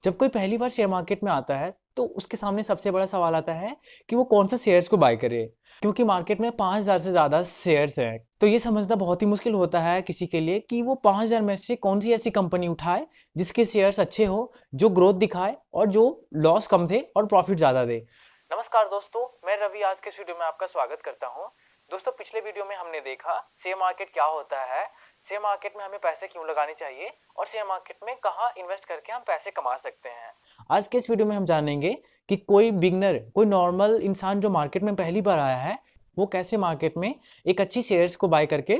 जब कोई पहली बार शेयर मार्केट में आता है तो उसके सामने सबसे बड़ा सवाल आता है कि वो कौन सा शेयर्स को बाय करे, क्योंकि मार्केट में 5,000 से ज़्यादा शेयर्स हैं। तो ये समझना बहुत ही मुश्किल होता है किसी के लिए कि वो 5,000 में से कौन सी ऐसी कंपनी उठाए जिसके शेयर्स अच्छे हो, जो ग्रोथ दिखाए और जो लॉस कम दे और प्रॉफिट ज़्यादा दे। नमस्कार दोस्तों, मैं रवि आज के इस वीडियो में आपका स्वागत करता हूँ। दोस्तों, पिछले वीडियो में हमने देखा शेयर मार्केट क्या होता है, शेयर मार्केट में हमें पैसे क्यों लगाने चाहिए और शेयर मार्केट में कहाँ इन्वेस्ट करके हम पैसे कमा सकते हैं। आज के इस वीडियो में हम जानेंगे कि कोई बिगनर, कोई नॉर्मल इंसान जो मार्केट में पहली बार आया है, वो कैसे मार्केट में एक अच्छी शेयर्स को बाय करके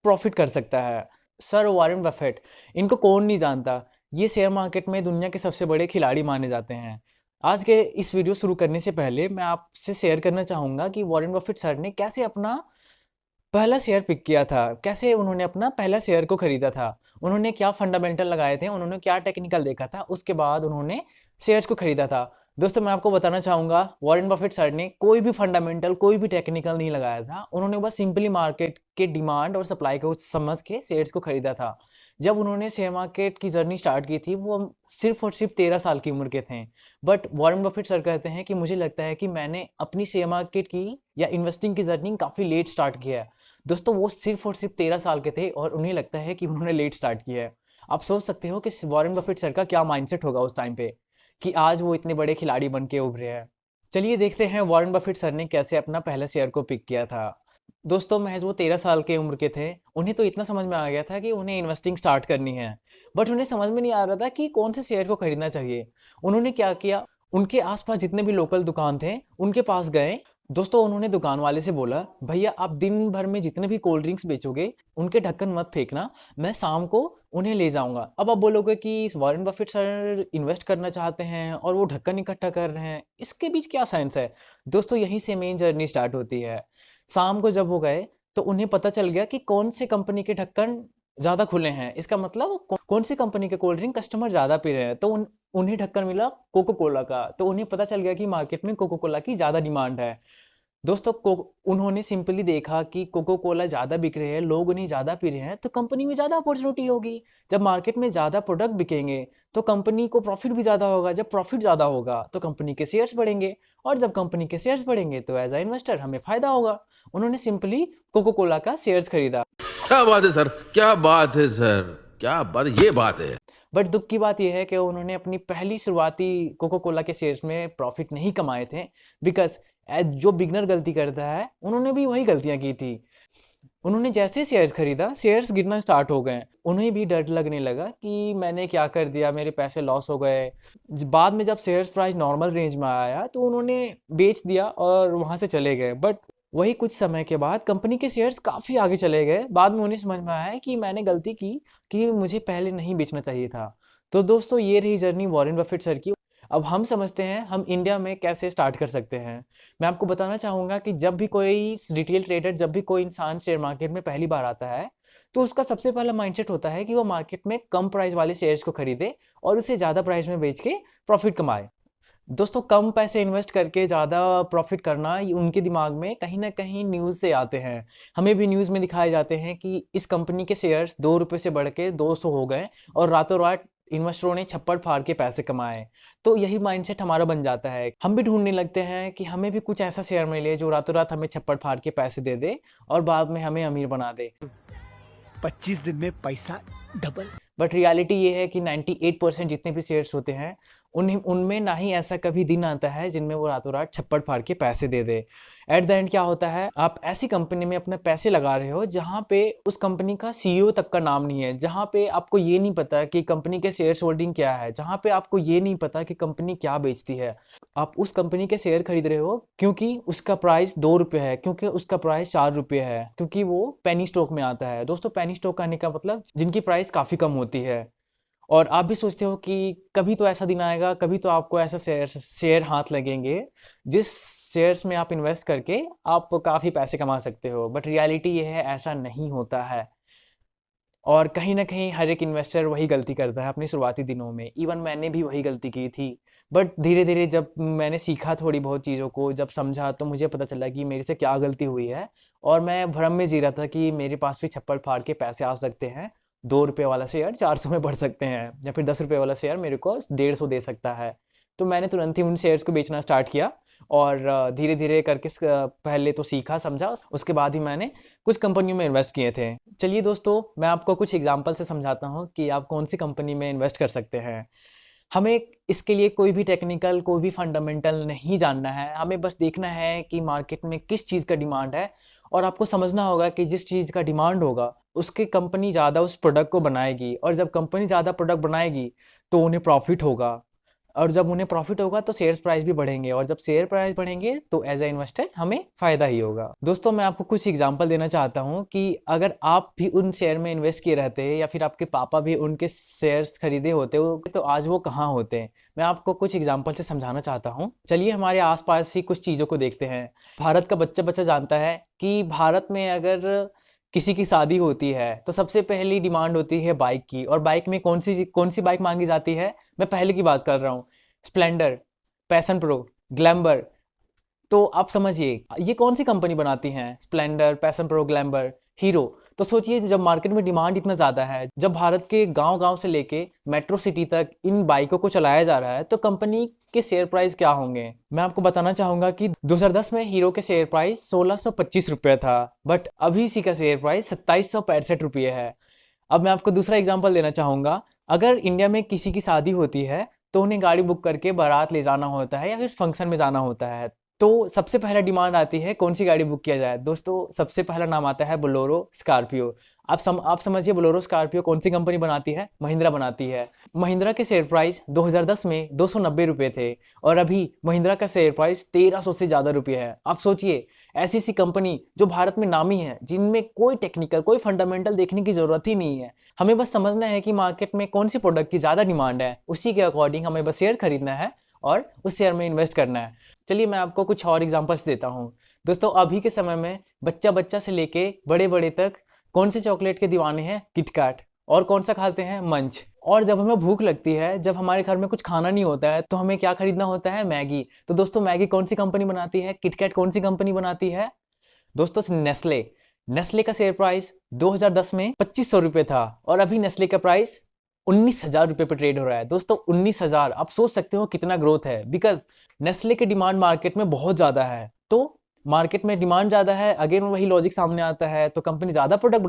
प्रॉफिट कर सकता है। सर वॉरेन बफेट, इनको कौन नहीं जानता, ये शेयर मार्केट में दुनिया के सबसे बड़े खिलाड़ी माने जाते हैं। आज के इस वीडियो शुरू करने से पहले मैं आपसे शेयर करना चाहूँगा कि वॉरेन बफेट सर ने कैसे अपना पहला शेयर पिक किया था, कैसे उन्होंने अपना पहला शेयर को खरीदा था, उन्होंने क्या फंडामेंटल लगाए थे, उन्होंने क्या टेक्निकल देखा था, उसके बाद उन्होंने शेयर्स को खरीदा था। दोस्तों, मैं आपको बताना चाहूँगा वॉरेन बफेट सर ने कोई भी फंडामेंटल, कोई भी टेक्निकल नहीं लगाया था। उन्होंने बस सिंपली मार्केट के डिमांड और सप्लाई को समझ के शेयर्स को खरीदा था। जब उन्होंने शेयर मार्केट की जर्नी स्टार्ट की थी वो सिर्फ और सिर्फ 13 साल की उम्र के थे। बट वॉरेन बफेट सर कहते हैं कि मुझे लगता है कि मैंने अपनी शेयर मार्केट की या इन्वेस्टिंग की जर्नी काफ़ी लेट स्टार्ट किया है। दोस्तों, वो सिर्फ और सिर्फ 13 साल के थे और उन्हें लगता है कि उन्होंने लेट स्टार्ट किया है। आप सोच सकते हो कि वॉरेन बफेट सर का क्या माइंडसेट होगा उस टाइम पे कि आज वो इतने बड़े खिलाड़ी बन के उभरे हैं। चलिए देखते हैं वॉरेन बफेट सर ने कैसे अपना पहला शेयर को पिक किया था। दोस्तों, महज वो 13 साल के उम्र के थे। उन्हें तो इतना समझ में आ गया था कि उन्हें इन्वेस्टिंग स्टार्ट करनी है, बट उन्हें समझ में नहीं आ रहा था कि कौन से शेयर को खरीदना चाहिए। उन्होंने क्या किया, उनके आसपास जितने भी लोकल दुकान थे उनके पास गए। दोस्तों, उन्होंने दुकान वाले से बोला, भैया आप दिन भर में जितने भी कोल्ड ड्रिंक्स बेचोगे उनके ढक्कन मत फेंकना, मैं शाम को उन्हें ले जाऊंगा। अब आप बोलोगे कि वॉरेन बफेट सर इन्वेस्ट करना चाहते हैं और वो ढक्कन इकट्ठा कर रहे हैं, इसके बीच क्या साइंस है। दोस्तों, यहीं से मेन जर्नी स्टार्ट होती है। शाम को जब वो गए तो उन्हें पता चल गया कि कौन सी कंपनी के ढक्कन ज़्यादा खुले हैं, इसका मतलब कौन सी कंपनी के कोल्ड ड्रिंक कस्टमर ज़्यादा पी रहे हैं। तो उन्हें ढक्कन मिला कोको कोला का। तो उन्हें पता चल गया कि मार्केट में कोको कोला की ज़्यादा डिमांड है। दोस्तों, उन्होंने सिंपली देखा कि कोको कोला ज़्यादा बिक रहे हैं, लोग उन्हें ज़्यादा पी रहे हैं, तो कंपनी में ज़्यादा अपॉर्चुनिटी होगी। जब मार्केट में ज़्यादा प्रोडक्ट बिकेंगे तो कंपनी को प्रॉफिट भी ज़्यादा होगा। जब प्रॉफिट ज़्यादा होगा तो कंपनी के शेयर्स बढ़ेंगे, और जब कंपनी के शेयर्स बढ़ेंगे तो एज अ इन्वेस्टर हमें फ़ायदा होगा। उन्होंने सिंपली कोको कोला का शेयर्स खरीदा। क्या बात है सर, क्या बात है सर, क्या बात, ये बात है। बट दुख की बात यह है कि उन्होंने अपनी पहली शुरुआती कोको कोला के शेयर्स में प्रॉफिट नहीं कमाए थे, बिकॉज जो बिगनर गलती करता है उन्होंने भी वही गलतियां की थी। उन्होंने जैसे शेयर्स खरीदा, शेयर्स गिरना स्टार्ट हो गए। उन्हें भी डर लगने लगा कि मैंने क्या कर दिया, मेरे पैसे लॉस हो गए। बाद में जब शेयर्स प्राइस नॉर्मल रेंज में आया तो उन्होंने बेच दिया और वहाँ से चले गए। बट वही कुछ समय के बाद कंपनी के शेयर्स काफ़ी आगे चले गए। बाद में उन्हें समझ में आया कि मैंने गलती की कि मुझे पहले नहीं बेचना चाहिए था। तो दोस्तों, ये रही जर्नी वॉरेन बफेट सर की। अब हम समझते हैं हम इंडिया में कैसे स्टार्ट कर सकते हैं। मैं आपको बताना चाहूँगा कि जब भी कोई रिटेल ट्रेडर, जब भी कोई इंसान शेयर मार्केट में पहली बार आता है तो उसका सबसे पहला माइंडसेट होता है कि वो मार्केट में कम प्राइस वाले शेयर्स को खरीदे और उसे ज़्यादा प्राइस में बेच के प्रॉफिट कमाए। दोस्तों, कम पैसे इन्वेस्ट करके ज़्यादा प्रॉफिट करना, ये उनके दिमाग में कहीं ना कहीं न्यूज़ से आते हैं। हमें भी न्यूज़ में दिखाए जाते हैं कि इस कंपनी के शेयर्स 2 रुपये से बढ़ के 200 हो गए और रातों रात इन्वेस्टरों ने छप्पड़ फाड़ के पैसे कमाए। तो यही माइंडसेट हमारा बन जाता है। हम भी ढूंढने लगते हैं कि हमें भी कुछ ऐसा शेयर मिले जो रातों रात हमें छप्पड़ फाड़ के पैसे दे दे और बाद में हमें अमीर बना दे। 25 दिन में पैसा डबल। बट रियलिटी ये है कि 98% जितने भी शेयर्स होते हैं उनमें ना ही ऐसा कभी दिन आता है जिनमें वो रातों रात छप्पड़ फाड़ के पैसे दे दे। एट द एंड क्या होता है, आप ऐसी कंपनी में अपने पैसे लगा रहे हो जहाँ पे उस कंपनी का सीईओ तक का नाम नहीं है, जहाँ पे आपको ये नहीं पता कि कंपनी के शेयर्स होल्डिंग क्या है, जहाँ पे आपको ये नहीं पता कि कंपनी क्या बेचती है। आप उस कंपनी के शेयर खरीद रहे हो क्योंकि उसका प्राइस 2 रुपये है, क्योंकि उसका प्राइस 4 रुपये है, क्योंकि वो पेनी स्टॉक में आता है। दोस्तों, पेनी स्टॉक कहने का मतलब जिनकी प्राइस काफ़ी कम होती है। और आप भी सोचते हो कि कभी तो ऐसा दिन आएगा, कभी तो आपको ऐसा शेयर हाथ लगेंगे जिस शेयर्स में आप इन्वेस्ट करके आप काफ़ी पैसे कमा सकते हो। बट रियलिटी ये है, ऐसा नहीं होता है। और कहीं ना कहीं हर एक इन्वेस्टर वही गलती करता है अपने शुरुआती दिनों में। इवन मैंने भी वही गलती की थी। बट धीरे धीरे जब मैंने सीखा थोड़ी बहुत चीज़ों को, जब समझा, तो मुझे पता चला कि मेरे से क्या गलती हुई है। और मैं भ्रम में जी रहा था कि मेरे पास भी छप्पड़ फाड़ के पैसे आ सकते हैं। ₹2 वाला शेयर 400 में बढ़ सकते हैं, या फिर ₹10 वाला शेयर मेरे को 150 दे सकता है। तो मैंने तुरंत ही उन शेयर्स को बेचना स्टार्ट किया और धीरे धीरे करके पहले तो सीखा समझा, उसके बाद ही मैंने कुछ कंपनियों में इन्वेस्ट किए थे। चलिए दोस्तों, मैं आपको कुछ एग्जांपल से समझाता हूँ कि आप कौन सी कंपनी में इन्वेस्ट कर सकते हैं। हमें इसके लिए कोई भी टेक्निकल, कोई भी फंडामेंटल नहीं जानना है, हमें बस देखना है कि मार्केट में किस चीज़ का डिमांड है, और आपको समझना होगा कि जिस चीज़ का डिमांड होगा उसकी कंपनी ज़्यादा उस प्रोडक्ट को बनाएगी, और जब कंपनी ज़्यादा प्रोडक्ट बनाएगी तो उन्हें प्रॉफिट होगा, और जब उन्हें प्रॉफिट होगा तो शेयर प्राइस भी बढ़ेंगे, और जब शेयर प्राइस बढ़ेंगे तो एज ए इन्वेस्टर हमें फ़ायदा ही होगा। दोस्तों, मैं आपको कुछ एग्जांपल देना चाहता हूं कि अगर आप भी उन शेयर में इन्वेस्ट किए रहते या फिर आपके पापा भी उनके शेयर्स खरीदे होते तो आज वो कहाँ होते। मैं आपको कुछ एग्जांपल से समझाना चाहता हूँ। चलिए हमारे आसपास ही कुछ चीज़ों को देखते हैं। भारत का बच्चा बच्चा जानता है कि भारत में अगर किसी की शादी होती है तो सबसे पहली डिमांड होती है बाइक की, और बाइक में कौन सी बाइक मांगी जाती है? मैं पहले की बात कर रहा हूँ, स्प्लेंडर, पैशन प्रो, ग्लैमर। तो आप समझिए ये कौन सी कंपनी बनाती हैं? Splendor, passion pro, glamour, hero. तो सोचिए, जब मार्केट में डिमांड इतना ज़्यादा है, जब भारत के गांव-गांव से लेके मेट्रो सिटी तक इन बाइकों को चलाया जा रहा है, तो कंपनी के शेयर प्राइस क्या होंगे? मैं आपको बताना चाहूँगा कि 2010 में हीरो के शेयर प्राइस ₹1625 था, बट अभी इसी का शेयर प्राइस ₹2765 है। अब मैं आपको दूसरा एग्जांपल देना चाहूँगा। अगर इंडिया में किसी की शादी होती है तो उन्हें गाड़ी बुक करके बारात ले जाना होता है या फिर फंक्शन में जाना होता है, तो सबसे पहला डिमांड आती है कौन सी गाड़ी बुक किया जाए। दोस्तों, सबसे पहला नाम आता है बोलेरो, स्कॉर्पियो। आप समझिए बोलेरो स्कॉर्पियो कौन सी कंपनी बनाती है? महिंद्रा बनाती है। महिंद्रा के शेयर प्राइस 2010 में ₹290 थे, और अभी महिंद्रा का शेयर प्राइस 1300 से ज़्यादा रुपये है। आप सोचिए, ऐसी सी कंपनी जो भारत में नामी है, जिनमें कोई टेक्निकल, कोई फंडामेंटल देखने की ज़रूरत ही नहीं है। हमें बस समझना है कि मार्केट में कौन सी प्रोडक्ट की ज़्यादा डिमांड है, उसी के अकॉर्डिंग हमें बस शेयर खरीदना है और उस शेयर में इन्वेस्ट करना है। चलिए मैं आपको कुछ और एग्जांपल्स देता हूँ। दोस्तों, अभी के समय में बच्चा बच्चा से लेके बड़े बड़े तक कौन से चॉकलेट के दीवाने हैं? किटकैट। और कौन सा खाते हैं? मंच। और जब हमें भूख लगती है, जब हमारे घर में कुछ खाना नहीं होता है, तो हमें क्या खरीदना होता है? मैगी। तो दोस्तों, मैगी कौन सी कंपनी बनाती है? किटकैट कौन सी कंपनी बनाती है? दोस्तों, नेस्ले। नेस्ले का शेयर प्राइस 2010 में ₹2500 था, और अभी नेस्ले का प्राइस ₹19,000 पे ट्रेड हो रहा है। दोस्तों, 19,000, आप सोच सकते हो कितना ग्रोथ है, बिकॉज नेस्ले की डिमांड मार्केट में बहुत ज़्यादा है। तो मार्केट में डिमांड ज़्यादा है, अगेन वही लॉजिक सामने आता है, तो कंपनी ज़्यादा प्रोडक्ट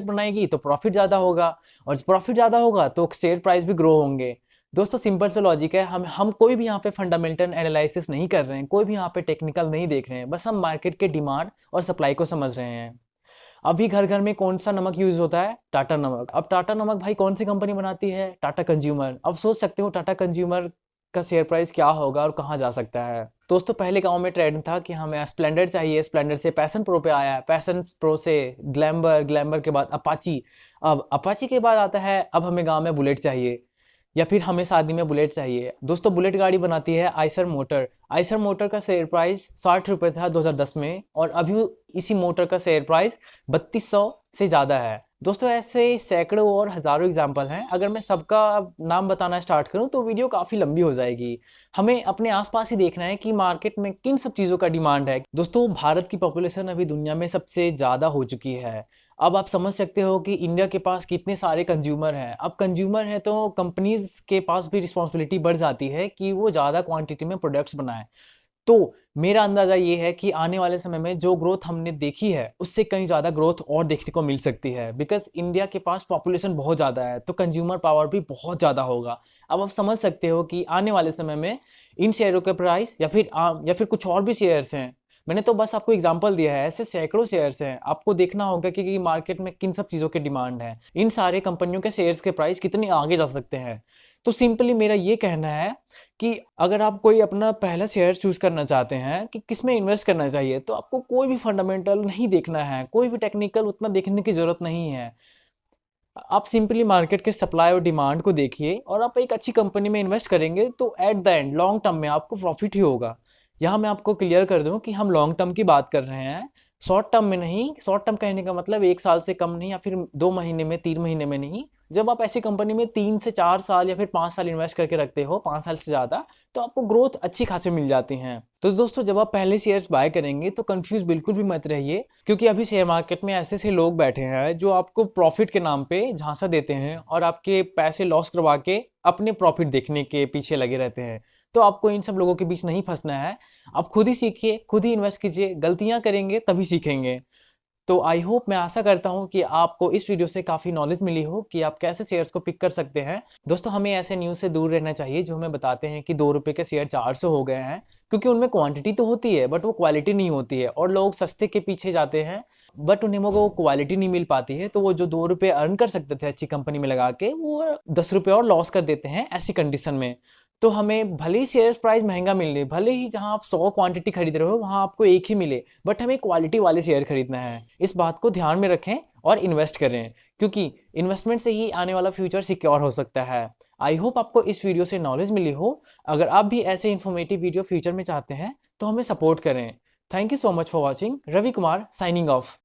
बनाएगी तो प्रॉफिट ज़्यादा होगा, और प्रॉफिट ज़्यादा होगा तो शेयर प्राइस भी ग्रो होंगे। दोस्तों, सिंपल सा लॉजिक है। हम कोई भी यहाँ पे फंडामेंटल एनालिसिस नहीं कर रहे हैं, कोई भी यहाँ पे टेक्निकल नहीं देख रहे हैं, बस हम मार्केट के डिमांड और सप्लाई को समझ रहे हैं। अभी घर घर में कौन सा नमक यूज होता है? टाटा नमक। अब टाटा नमक भाई कौन सी कंपनी बनाती है? टाटा कंज्यूमर। अब सोच सकते हो टाटा कंज्यूमर का शेयर प्राइस क्या होगा और कहाँ जा सकता है। दोस्तों, पहले गांव में ट्रेंड था कि हमें स्प्लेंडर चाहिए, स्प्लेंडर से पैशन प्रो पे आया, पैशन प्रो से ग्लैमर, ग्लैमर के बाद अपाची, अब अपाची के बाद आता है अब हमें गांव में बुलेट चाहिए, या फिर हमें शादी में बुलेट चाहिए। दोस्तों, बुलेट गाड़ी बनाती है आइसर मोटर। आइसर मोटर का शेयर प्राइस ₹60 था 2010 में, और अभी इसी मोटर का शेयर प्राइस 3200 से ज़्यादा है। दोस्तों, ऐसे सैकड़ों और हज़ारों एग्जाम्पल हैं। अगर मैं सबका नाम बताना स्टार्ट करूं तो वीडियो काफ़ी लंबी हो जाएगी। हमें अपने आसपास ही देखना है कि मार्केट में किन सब चीज़ों का डिमांड है। दोस्तों, भारत की पॉपुलेशन अभी दुनिया में सबसे ज़्यादा हो चुकी है। अब आप समझ सकते हो कि इंडिया के पास कितने सारे कंज्यूमर हैं। अब कंज्यूमर हैं तो कंपनीज के पास भी रिस्पॉन्सिबिलिटी बढ़ जाती है कि वो ज़्यादा क्वांटिटी में प्रोडक्ट्स बनाएं। तो मेरा अंदाज़ा ये है कि आने वाले समय में जो ग्रोथ हमने देखी है उससे कहीं ज़्यादा ग्रोथ और देखने को मिल सकती है, बिकॉज इंडिया के पास पॉपुलेशन बहुत ज़्यादा है, तो कंज्यूमर पावर भी बहुत ज़्यादा होगा। अब आप समझ सकते हो कि आने वाले समय में इन शेयरों के प्राइस या फिर कुछ और भी शेयर्स हैं, मैंने तो बस आपको एग्जांपल दिया है, ऐसे सैकड़ों शेयर्स हैं। आपको देखना होगा कि मार्केट में किन सब चीज़ों की डिमांड है, इन सारे कंपनियों के शेयर्स के प्राइस कितने आगे जा सकते हैं। तो सिंपली मेरा ये कहना है कि अगर आप कोई अपना पहला शेयर चूज़ करना चाहते हैं कि किस में इन्वेस्ट करना चाहिए, तो आपको कोई भी फंडामेंटल नहीं देखना है, कोई भी टेक्निकल उतना देखने की ज़रूरत नहीं है। आप सिंपली मार्केट के सप्लाई और डिमांड को देखिए, और आप एक अच्छी कंपनी में इन्वेस्ट करेंगे तो at the end long term में आपको प्रॉफिट ही होगा। यहाँ मैं आपको क्लियर कर दूँ कि हम लॉन्ग टर्म की बात कर रहे हैं, शॉर्ट टर्म में नहीं। शॉर्ट टर्म कहने का मतलब 1 साल से कम नहीं, या फिर 2 महीने में, 3 महीने में नहीं। जब आप ऐसी कंपनी में 3 से 4 साल या फिर 5 साल इन्वेस्ट करके रखते हो, 5 साल से ज़्यादा, तो आपको ग्रोथ अच्छी खासी मिल जाती हैं। तो दोस्तों जब आप पहले शेयर्स बाय करेंगे तो कंफ्यूज बिल्कुल भी मत रहिए, क्योंकि अभी शेयर मार्केट में ऐसे ऐसे लोग बैठे हैं जो आपको प्रॉफिट के नाम पे झांसा देते हैं और आपके पैसे लॉस करवा के अपने प्रॉफिट देखने के पीछे लगे रहते हैं। तो आपको इन सब लोगों के बीच नहीं फंसना है। आप खुद ही सीखिए, खुद ही इन्वेस्ट कीजिए, गलतियां करेंगे तभी सीखेंगे। तो आई होप, मैं आशा करता हूँ कि आपको इस वीडियो से काफ़ी नॉलेज मिली हो कि आप कैसे शेयर्स को पिक कर सकते हैं। दोस्तों हमें ऐसे न्यूज़ से दूर रहना चाहिए जो हमें बताते हैं कि 2 रुपये के शेयर 400 हो गए हैं, क्योंकि उनमें क्वांटिटी तो होती है बट वो क्वालिटी नहीं होती है, और लोग सस्ते के पीछे जाते हैं बट उन्हें वो क्वालिटी नहीं मिल पाती है। तो वो जो 2 रुपये अर्न कर सकते थे अच्छी कंपनी में लगा के, वो 10 रुपये और लॉस कर देते हैं ऐसी कंडीशन में। तो हमें भले ही शेयर प्राइस महंगा मिल रही, भले ही जहां आप 100 क्वांटिटी खरीद रहे हो वहां आपको एक ही मिले, बट हमें क्वालिटी वाले शेयर खरीदना है। इस बात को ध्यान में रखें और इन्वेस्ट करें, क्योंकि इन्वेस्टमेंट से ही आने वाला फ्यूचर सिक्योर हो सकता है। आई होप आपको इस वीडियो से नॉलेज मिली हो। अगर आप भी ऐसे इन्फॉर्मेटिव वीडियो फ्यूचर में चाहते हैं तो हमें सपोर्ट करें। Thank you so much for watching. Ravi Kumar signing of.